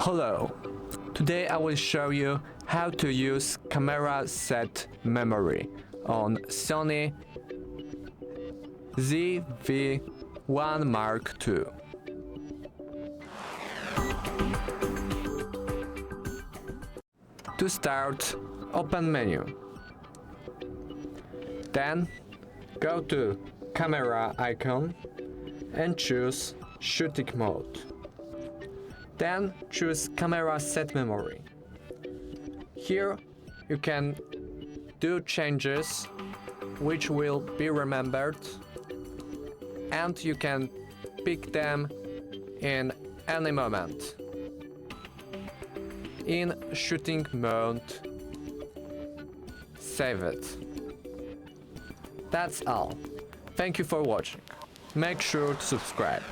Hello, today I will show you how to use camera set memory on SONY ZV-1 Mark II. To start, open menu. Then go to camera icon and choose shooting mode. Then choose camera set memory. Here you can do changes which will be remembered, and you can pick them in any moment. In shooting mode, save it. That's all. Thank you for watching. Make sure to subscribe.